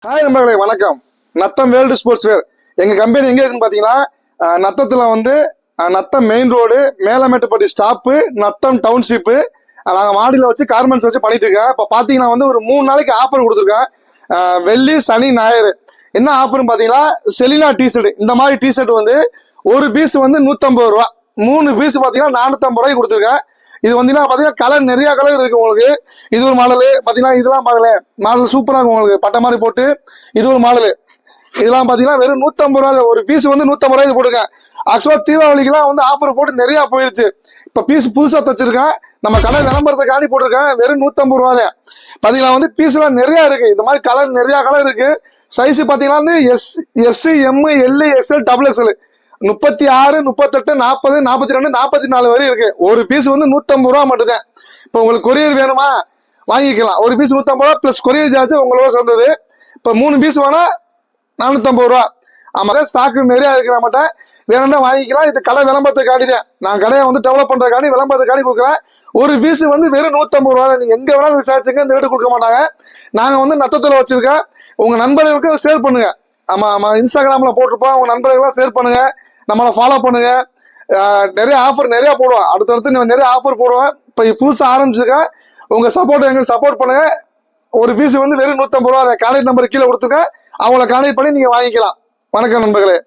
Hi நண்பர்களே, வணக்கம். Natham world sports வேர் எங்க கம்பெனி எங்க இருக்குன்னு பாத்தீங்கன்னா நத்தத்துல வந்து Natham main road, Melamettupatti stop, Natham township. நாங்கள் மாடியில் வச்சு கார்மெண்ட்ஸ் வச்சு பண்ணிட்டு இருக்கேன். இப்போ பார்த்தீங்கன்னா வந்து ஒரு 3 நாளைக்கு ஆஃபர் கொடுத்துருக்கேன். வெள்ளி, சனி, ஞாயிறு. என்ன ஆஃபர்னு பார்த்தீங்கன்னா செலினா டிஷர்ட். இந்த மாதிரி டிஷர்ட் வந்து ஒரு பீஸ் வந்து 150 ரூபா, 3 பீஸ் பார்த்தீங்கன்னா 450 ரூபாய்க்கு கொடுத்துருக்கேன். இது வந்து பாத்தீங்கன்னா கலர் நிறைய கலர் இருக்கு உங்களுக்கு. இது ஒரு மாடலு பாத்தீங்கன்னா, இதெல்லாம் மாடல் சூப்பரா இருக்கும் உங்களுக்கு. பட்டை மாதிரி போட்டு இது ஒரு மாடலு. இதெல்லாம் பாத்தீங்கன்னா வெறும் 150 ரூபாய். ஒரு பீஸ் வந்து 150 ரூபாய்க்கு போட்டுருக்கேன். ஆக்சுவலா தீபாவளிக்கெல்லாம் வந்து ஆஃபர் போட்டு நிறைய போயிருச்சு. இப்ப பீஸ் புதுசா தச்சிருக்கேன். நம்ம கடை விளம்பரத்துக்காண்டி போட்டிருக்கேன். வெறும் 150 ரூபாய். பாத்தீங்கன்னா வந்து பீஸ் எல்லாம் நிறைய இருக்கு. இந்த மாதிரி கலர் நிறைய கலர் இருக்கு. சைஸ் பாத்தீங்கன்னா வந்து S, M, L, XL, double XL, 36, 38, 40, 42, 44 வரை இருக்கு. ஒரு பீஸ் வந்து 150 ரூபா மட்டும்தான். இப்போ உங்களுக்கு கொரியர் வேணுமா வாங்கிக்கலாம். ஒரு பீஸ் 150 ரூபா பிளஸ் கொரியர் சார்ஜ் உங்களோட சேர்ந்தது. இப்போ 3 பீஸ் வேணா 450 ரூபா. ஆமா, ஸ்டாக் நிறைய இருக்கு. நம்மகிட்ட வேணும்னா வாங்கிக்கலாம். இது கடை விளம்பரத்துக்காண்டி தான். நான் கடையை வந்து டெவலப் பண்றதுக்காண்டி விளம்பரத்துக்காண்டி கொடுக்குறேன். ஒரு பீஸ் வந்து வெறும் 150 ரூபா. நீங்க எங்க வேணாலும் விசாரிச்சுங்க, இந்த ரேட்டு கொடுக்க மாட்டாங்க. நாங்க வந்து நத்தத்துல வச்சிருக்கோம். உங்க நண்பர்களுக்கு ஷேர் பண்ணுங்க. ஆமா, இன்ஸ்டாகிராம்ல போட்டிருப்போம். உங்க நண்பர்கள்லாம் ஷேர் பண்ணுங்க, நம்மளை ஃபாலோ பண்ணுங்க. நிறைய ஆஃபர் நிறைய போடுவோம். அடுத்தடுத்து நிறைய ஆஃபர் போடுவேன். இப்போ புதுசாக ஆரம்பிச்சிருக்கேன். உங்க சப்போர்ட் எங்களுக்கு சப்போர்ட் பண்ணுங்க. ஒரு பீஸ் வந்து வெறும் 150 ரூபா. கான்டாக்ட் நம்பர் கீழே கொடுத்துருக்கேன். அவங்கள கான்டாக்ட் பண்ணி நீங்க வாங்கிக்கலாம். வணக்கம் நண்பர்களே.